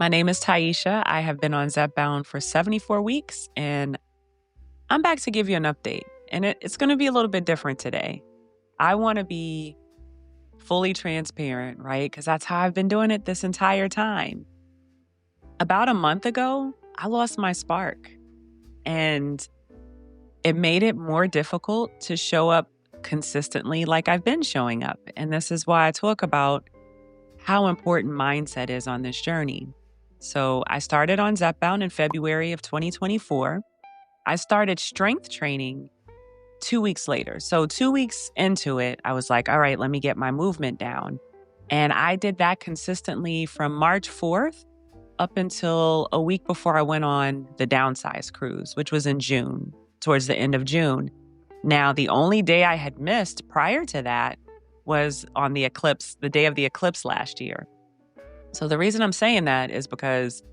My name is Taisha. I have been on Zepbound for 74 weeks, and I'm back to give you an update. And it's going to be a little bit different today. I want to be fully transparent, right? Because that's how I've been doing it this entire time. About a month ago, I lost my spark, and it made it more difficult to show up consistently like I've been showing up. And this is why I talk about how important mindset is on this journey. So I started on Zepbound in February of 2024. I started strength training 2 weeks later. So 2 weeks into it, I was like, all right, let me get my movement down. And I did that consistently from March 4th up until a week before I went on the downsize cruise, which was in June, towards the end of June. Now, the only day I had missed prior to that was on the eclipse, the day of the eclipse last year. So the reason I'm saying that is because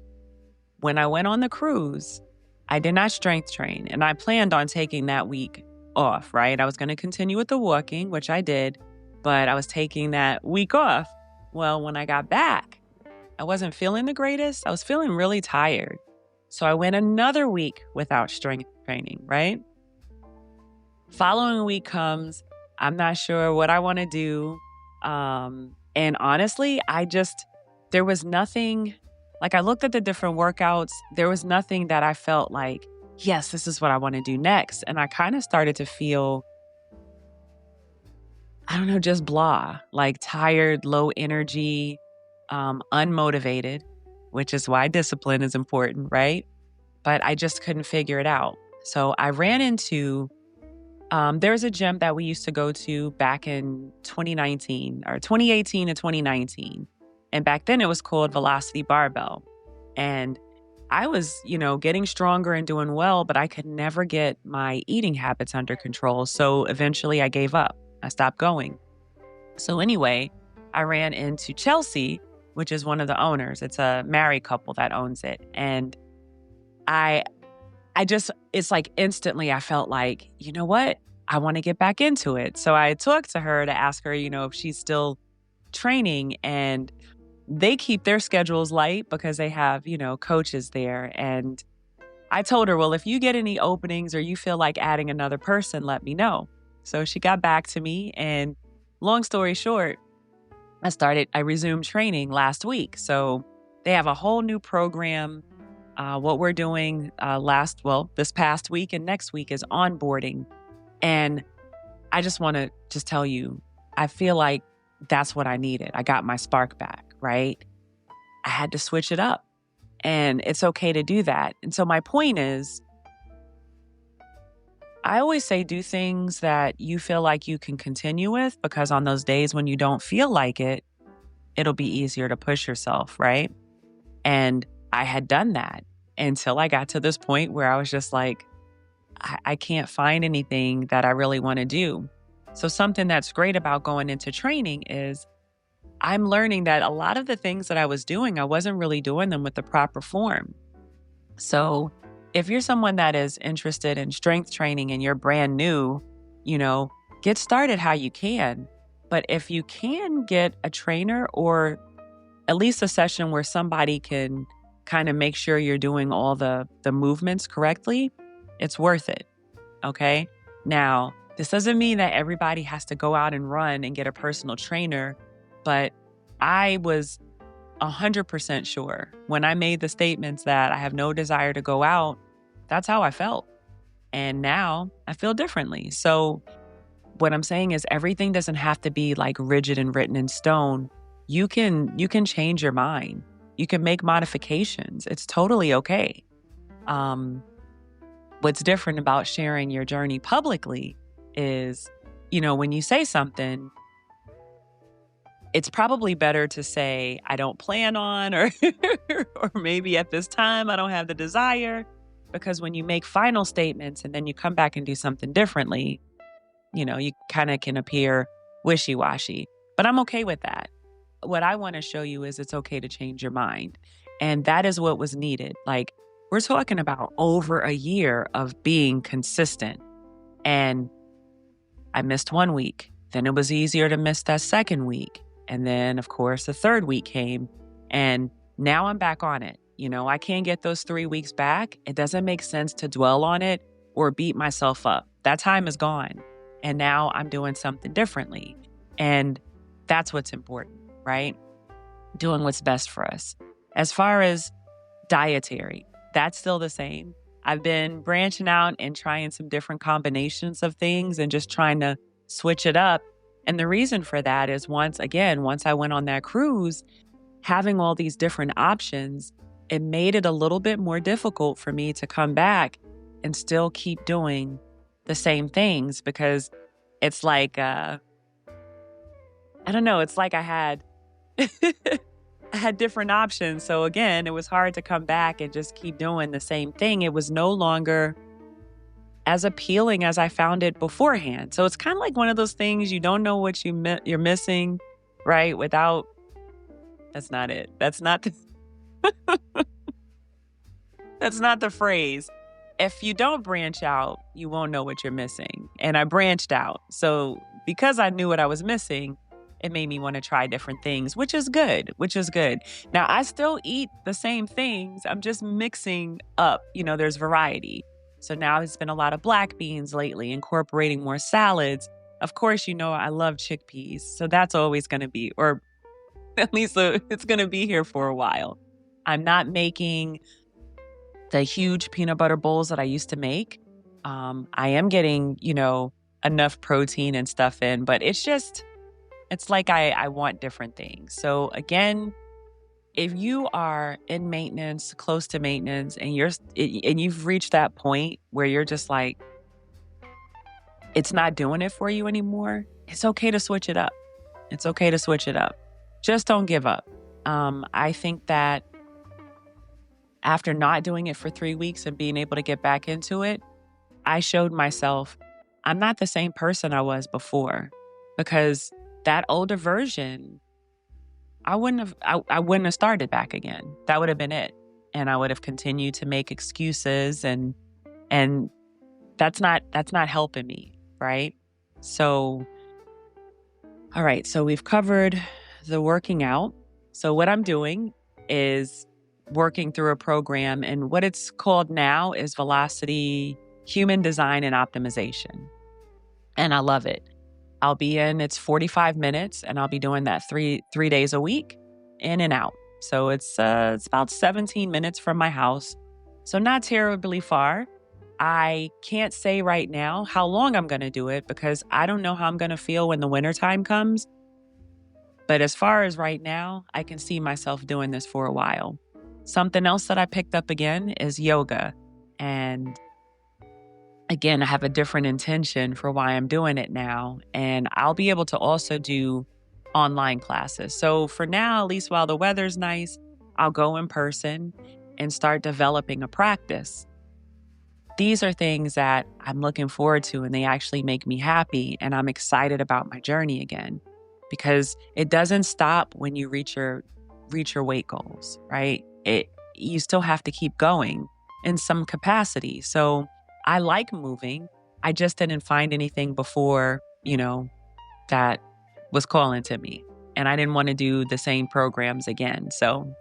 when I went on the cruise, I did not strength train, and I planned on taking that week off, right? I was going to continue with the walking, which I did, but I was taking that week off. Well, when I got back, I wasn't feeling the greatest. I was feeling really tired. So I went another week without strength training, right? Following week comes, I'm not sure what I want to do. And honestly, there was nothing, like I looked at the different workouts, there was nothing that I felt like, yes, this is what I want to do next. And I kind of started to feel, I don't know, just blah, like tired, low energy, unmotivated, which is why discipline is important, right? But I just couldn't figure it out. So I ran into, there's a gym that we used to go to back in 2019 or 2018 and 2019. And back then it was called Velocity Barbell. And I was, getting stronger and doing well, but I could never get my eating habits under control. So eventually I gave up. I stopped going. So anyway, I ran into Chelsea, which is one of the owners. It's a married couple that owns it. And it's like instantly I felt like, you know what? I want to get back into it. So I talked to her to ask her, if she's still training, and they keep their schedules light because they have, coaches there. And I told her, well, if you get any openings or you feel like adding another person, let me know. So she got back to me, and long story short, I resumed training last week. So they have a whole new program. What we're doing this past week and next week is onboarding. And I just want to tell you, I feel like that's what I needed. I got my spark back, right? I had to switch it up, and it's okay to do that. And so my point is, I always say do things that you feel like you can continue with, because on those days when you don't feel like it, it'll be easier to push yourself, right? And I had done that until I got to this point where I was just like, I can't find anything that I really want to do. So something that's great about going into training is I'm learning that a lot of the things that I was doing, I wasn't really doing them with the proper form. So if you're someone that is interested in strength training and you're brand new, get started how you can. But if you can get a trainer, or at least a session where somebody can kind of make sure you're doing all the movements correctly, it's worth it, okay? Now, this doesn't mean that everybody has to go out and run and get a personal trainer, but I was 100% sure when I made the statements that I have no desire to go out, that's how I felt. And now I feel differently. So what I'm saying is everything doesn't have to be like rigid and written in stone. You can change your mind. You can make modifications. It's totally okay. What's different about sharing your journey publicly is, when you say something, it's probably better to say, I don't plan on, or or maybe at this time I don't have the desire, because when you make final statements and then you come back and do something differently, you kind of can appear wishy-washy. But I'm okay with that. What I want to show you is it's okay to change your mind. And that is what was needed. Like, we're talking about over a year of being consistent. And I missed 1 week. Then it was easier to miss that second week. And then, of course, the third week came. And Now I'm back on it. I can't get those 3 weeks back. It doesn't make sense to dwell on it or beat myself up. That time is gone. And now I'm doing something differently. And that's what's important, right? Doing what's best for us. As far as dietary, that's still the same. I've been branching out and trying some different combinations of things and just trying to switch it up. And the reason for that is once I went on that cruise, having all these different options, it made it a little bit more difficult for me to come back and still keep doing the same things, because it's like, I don't know, it's like I had I had different options. So again, it was hard to come back and just keep doing the same thing. It was no longer as appealing as I found it beforehand. So it's kind of like one of those things you don't know what you're missing, right? That's not it. That's not the phrase. If you don't branch out, you won't know what you're missing. And I branched out. So because I knew what I was missing, it made me want to try different things, which is good. Now, I still eat the same things. I'm just mixing up. There's variety. So now it's been a lot of black beans lately, incorporating more salads. Of course, I love chickpeas. So that's always going to be, or at least it's going to be here for a while. I'm not making the huge peanut butter bowls that I used to make. I am getting, enough protein and stuff in, but it's like I want different things. So again, if you are in maintenance, close to maintenance, and you've reached that point where you're just like, it's not doing it for you anymore, it's okay to switch it up. Just don't give up. I think that after not doing it for 3 weeks and being able to get back into it, I showed myself I'm not the same person I was before, because that older version, I wouldn't have started back again. That would have been it. And I would have continued to make excuses, and that's not helping me, right? So, all right, so we've covered the working out. So what I'm doing is working through a program, and what it's called now is Velocity Human Design and Optimization. And I love it. It's 45 minutes, and I'll be doing that three days a week, in and out. So it's about 17 minutes from my house. So not terribly far. I can't say right now how long I'm going to do it, because I don't know how I'm going to feel when the wintertime comes. But as far as right now, I can see myself doing this for a while. Something else that I picked up again is yoga. And again, I have a different intention for why I'm doing it now. And I'll be able to also do online classes. So for now, at least while the weather's nice, I'll go in person and start developing a practice. These are things that I'm looking forward to, and they actually make me happy. And I'm excited about my journey again, because it doesn't stop when you reach your weight goals, right? You still have to keep going in some capacity. So I like moving. I just didn't find anything before, that was calling to me. And I didn't want to do the same programs again. So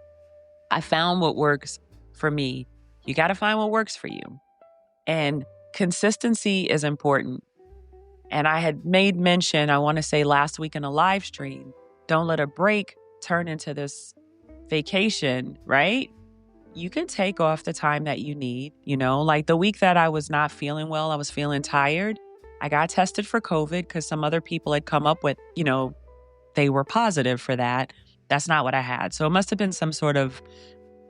I found what works for me. You got to find what works for you. And consistency is important. And I had made mention, I want to say last week in a live stream, don't let a break turn into this vacation, right? You can take off the time that you need, like the week that I was not feeling well, I was feeling tired. I got tested for COVID because some other people had come up with, they were positive for that. That's not what I had. So it must have been some sort of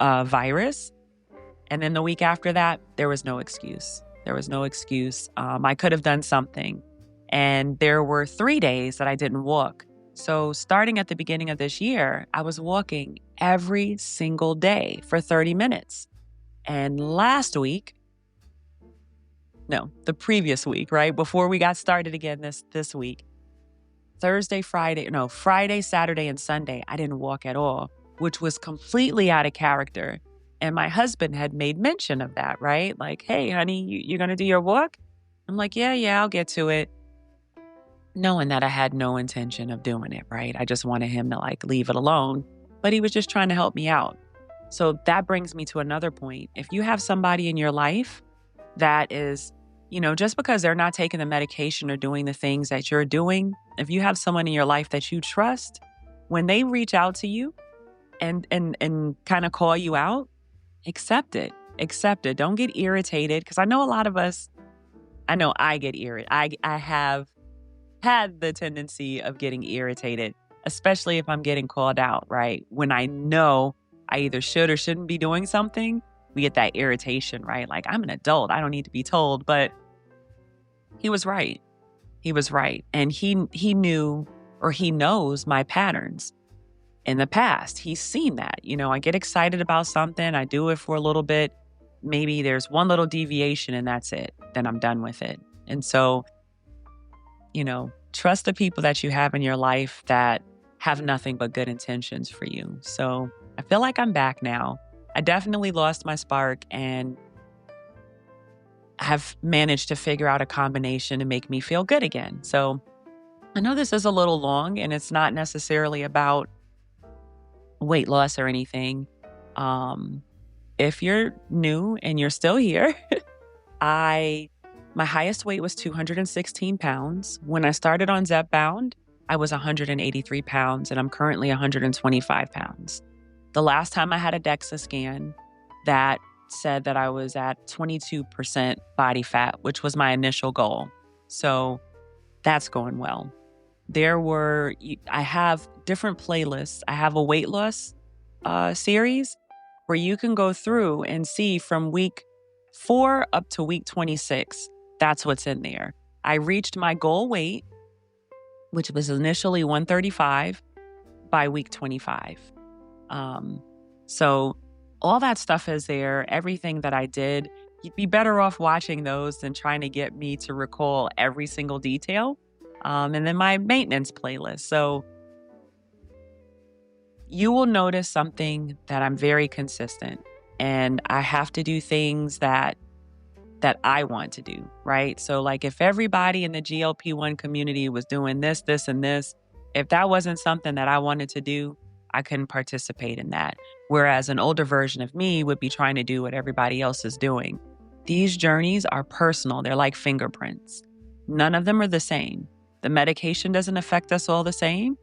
virus. And then the week after that, there was no excuse. I could have done something. And there were 3 days that I didn't walk. So starting at the beginning of this year, I was walking every single day for 30 minutes. And the previous week, right? Before we got started again this week, Friday, Saturday, and Sunday, I didn't walk at all, which was completely out of character. And my husband had made mention of that, right? Like, hey, honey, you're going to do your walk? I'm like, yeah, I'll get to it. Knowing that I had no intention of doing it, right? I just wanted him to leave it alone. But he was just trying to help me out. So that brings me to another point. If you have somebody in your life that is, just because they're not taking the medication or doing the things that you're doing, if you have someone in your life that you trust, when they reach out to you and kind of call you out, accept it. Accept it. Don't get irritated. Because I know a lot of us, I know I get irritated. I have had the tendency of getting irritated, especially if I'm getting called out, right? When I know I either should or shouldn't be doing something, we get that irritation, right? Like, I'm an adult. I don't need to be told. But he was right. He was right. And he knew, or he knows, my patterns. In the past, he's seen that. I get excited about something. I do it for a little bit. Maybe there's one little deviation and that's it. Then I'm done with it. And so, trust the people that you have in your life that have nothing but good intentions for you. So I feel like I'm back now. I definitely lost my spark and have managed to figure out a combination to make me feel good again. So I know this is a little long and it's not necessarily about weight loss or anything. If you're new and you're still here, my highest weight was 216 pounds. When I started on Zepbound, I was 183 pounds and I'm currently 125 pounds. The last time I had a DEXA scan, that said that I was at 22% body fat, which was my initial goal. So that's going well. I have different playlists. I have a weight loss series where you can go through and see from week 4 up to week 26. That's what's in there. I reached my goal weight, which was initially 135, by week 25. So all that stuff is there. Everything that I did, you'd be better off watching those than trying to get me to recall every single detail. And then my maintenance playlist. So you will notice something that I'm very consistent and I have to do things that I want to do, right? So like if everybody in the GLP-1 community was doing this, and this, if that wasn't something that I wanted to do, I couldn't participate in that. Whereas an older version of me would be trying to do what everybody else is doing. These journeys are personal. They're like fingerprints. None of them are the same. The medication doesn't affect us all the same.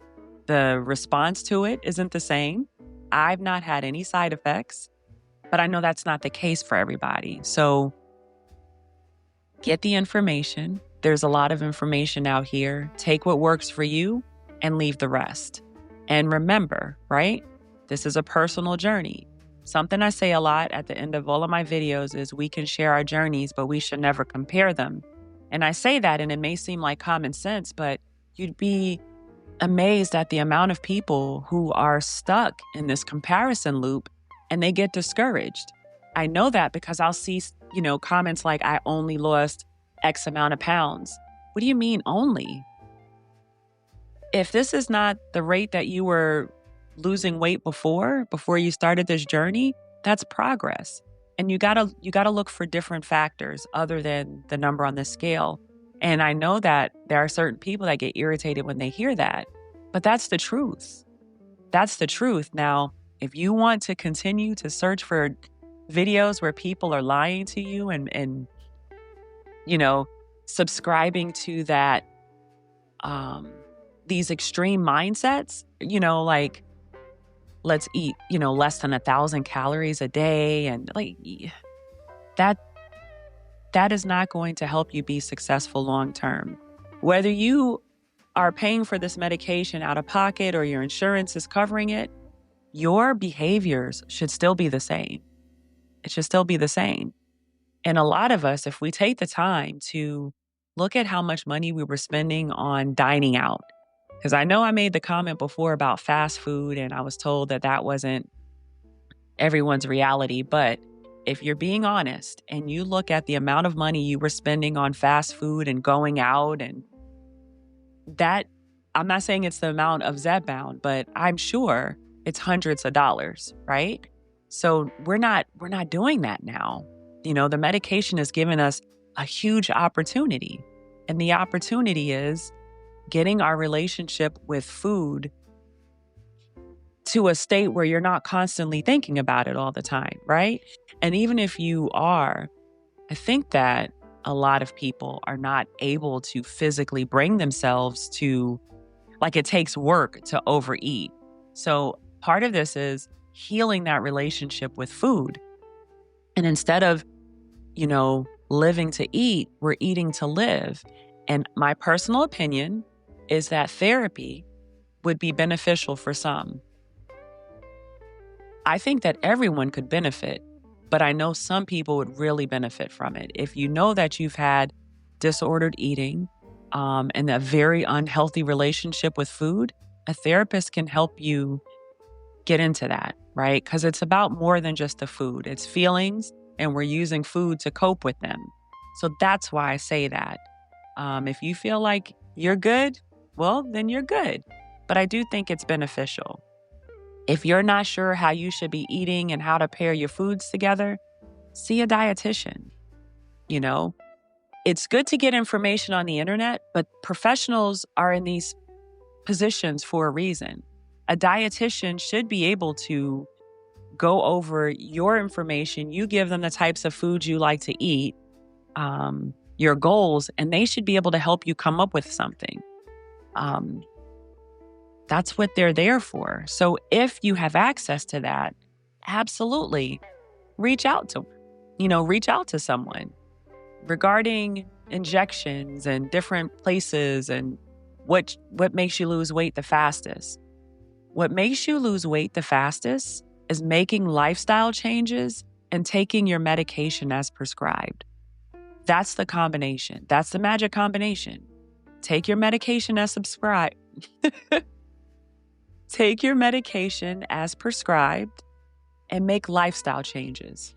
The response to it isn't the same. I've not had any side effects, but I know that's not the case for everybody. So get the information. There's a lot of information out here. Take what works for you and leave the rest. And remember, right? This is a personal journey. Something I say a lot at the end of all of my videos is we can share our journeys, but we should never compare them. And I say that, and it may seem like common sense, but you'd be amazed at the amount of people who are stuck in this comparison loop and they get discouraged. I know that because I'll see, comments like, I only lost X amount of pounds. What do you mean only? If this is not the rate that you were losing weight before you started this journey, that's progress. And you gotta look for different factors other than the number on the scale. And I know that there are certain people that get irritated when they hear that, but that's the truth. That's the truth. Now, if you want to continue to search for videos where people are lying to you and subscribing to that, these extreme mindsets, like, let's eat, less than 1,000 calories a day. And like that is not going to help you be successful long-term. Whether you are paying for this medication out of pocket or your insurance is covering it, your behaviors should still be the same. It should still be the same. And a lot of us, if we take the time to look at how much money we were spending on dining out, because I know I made the comment before about fast food and I was told that that wasn't everyone's reality. But if you're being honest and you look at the amount of money you were spending on fast food and going out, and that, I'm not saying it's the amount of Zepbound, but I'm sure it's hundreds of dollars, right? So we're not doing that now. The medication has given us a huge opportunity. And the opportunity is getting our relationship with food to a state where you're not constantly thinking about it all the time, right? And even if you are, I think that a lot of people are not able to physically bring themselves to, like, it takes work to overeat. So part of this is healing that relationship with food. And instead of, living to eat, we're eating to live. And my personal opinion is that therapy would be beneficial for some. I think that everyone could benefit, but I know some people would really benefit from it. If you know that you've had disordered eating and a very unhealthy relationship with food, a therapist can help you get into that, right? Because it's about more than just the food. It's feelings, and we're using food to cope with them. So that's why I say that. If you feel like you're good, well, then you're good. But I do think it's beneficial. If you're not sure how you should be eating and how to pair your foods together, see a dietitian. It's good to get information on the internet, but professionals are in these positions for a reason. A dietitian should be able to go over your information. You give them the types of foods you like to eat, your goals, and they should be able to help you come up with something. That's what they're there for. So if you have access to that, absolutely reach out to someone regarding injections and different places and what makes you lose weight the fastest. What makes you lose weight the fastest is making lifestyle changes and taking your medication as prescribed. That's the combination. That's the magic combination. Take your medication as prescribed. Take your medication as prescribed and make lifestyle changes.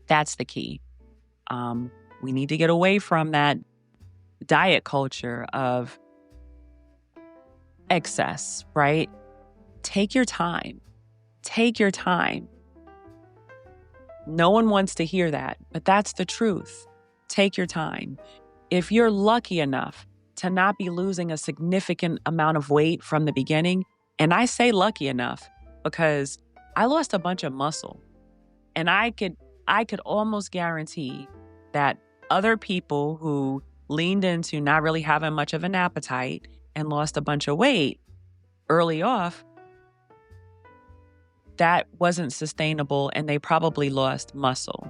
That's the key. We need to get away from that diet culture of excess, right? Take your time. Take your time. No one wants to hear that, but that's the truth. Take your time. If you're lucky enough to not be losing a significant amount of weight from the beginning, and I say lucky enough because I lost a bunch of muscle, and I could almost guarantee that other people who leaned into not really having much of an appetite and lost a bunch of weight early off, that wasn't sustainable and they probably lost muscle.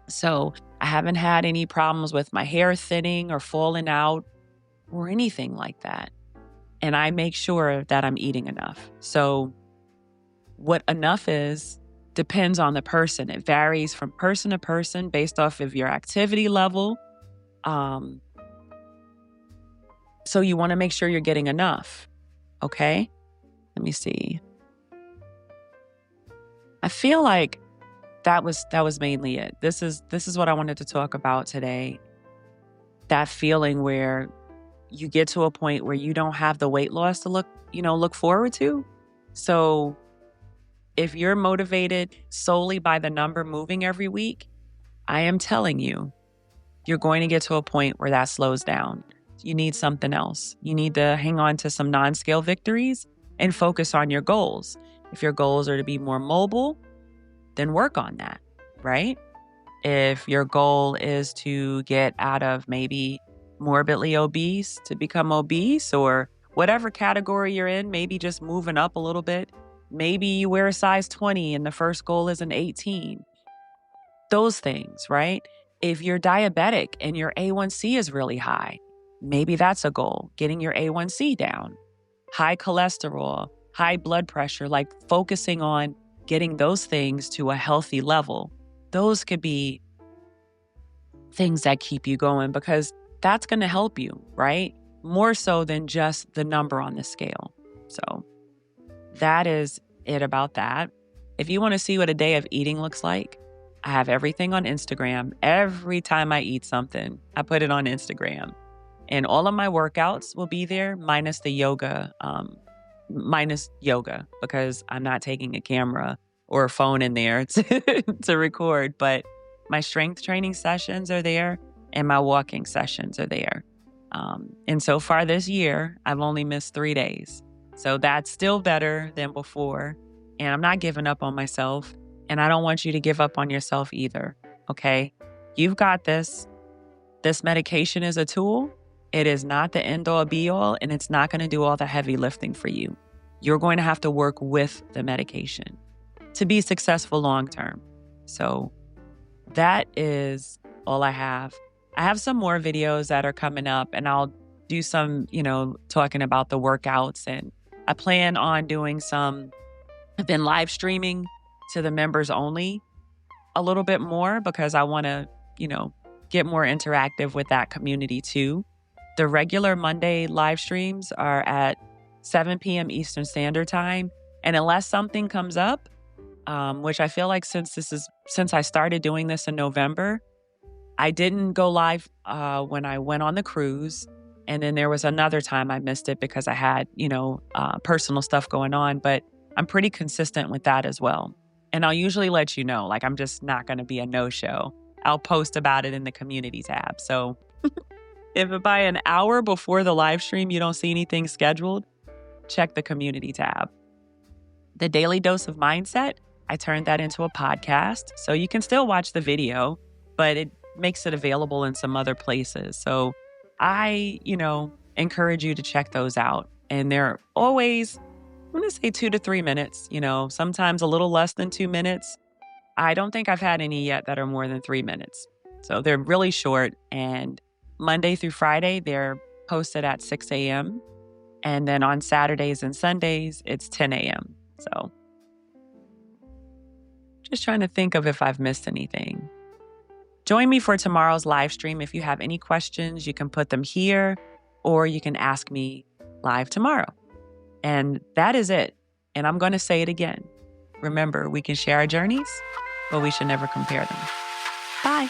So I haven't had any problems with my hair thinning or falling out or anything like that. And I make sure that I'm eating enough. So what enough is depends on the person. It varies from person to person based off of your activity level. So you want to make sure you're getting enough. Okay? Let me see. I feel like that was mainly it. This is what I wanted to talk about today. That feeling where you get to a point where you don't have the weight loss to look forward to. So if you're motivated solely by the number moving every week, I am telling you, you're going to get to a point where that slows down. You need something else. You need to hang on to some non-scale victories and focus on your goals. If your goals are to be more mobile, then work on that, right? If your goal is to get out of maybe morbidly obese to become obese, or whatever category you're in, maybe just moving up a little bit. Maybe you wear a size 20 and the first goal is an 18. Those things, right? If you're diabetic and your A1C is really high, maybe that's a goal, getting your A1C down. High cholesterol, high blood pressure, like focusing on getting those things to a healthy level. Those could be things that keep you going because that's going to help you, right? More so than just the number on the scale. So that is it about that. If you want to see what a day of eating looks like, I have everything on Instagram. Every time I eat something, I put it on Instagram. And all of my workouts will be there, minus yoga, because I'm not taking a camera or a phone in there to record. But my strength training sessions are there and my walking sessions are there. And so far this year, I've only missed 3 days. So that's still better than before. And I'm not giving up on myself. And I don't want you to give up on yourself either. Okay? You've got this. This medication is a tool. It is not the end all be all, and it's not going to do all the heavy lifting for you. You're going to have to work with the medication to be successful long term. So that is all I have. I have some more videos that are coming up, and I'll do some, talking about the workouts. And I plan on doing I've been live streaming to the members only a little bit more because I want to, get more interactive with that community too. The regular Monday live streams are at 7 p.m. Eastern Standard Time. And unless something comes up, which I feel like since I started doing this in November, I didn't go live when I went on the cruise. And then there was another time I missed it because I had, personal stuff going on. But I'm pretty consistent with that as well. And I'll usually let you know, like I'm just not going to be a no-show. I'll post about it in the community tab. So if by an hour before the live stream you don't see anything scheduled, check the community tab. The Daily Dose of Mindset, I turned that into a podcast. So you can still watch the video, but it makes it available in some other places. So I, encourage you to check those out. And they're always, I'm going to say 2 to 3 minutes, sometimes a little less than 2 minutes. I don't think I've had any yet that are more than 3 minutes. So they're really short. And Monday through Friday, they're posted at 6 a.m. And then on Saturdays and Sundays, it's 10 a.m. So just trying to think of if I've missed anything. Join me for tomorrow's live stream. If you have any questions, you can put them here or you can ask me live tomorrow. And that is it. And I'm going to say it again. Remember, we can share our journeys, but we should never compare them. Bye.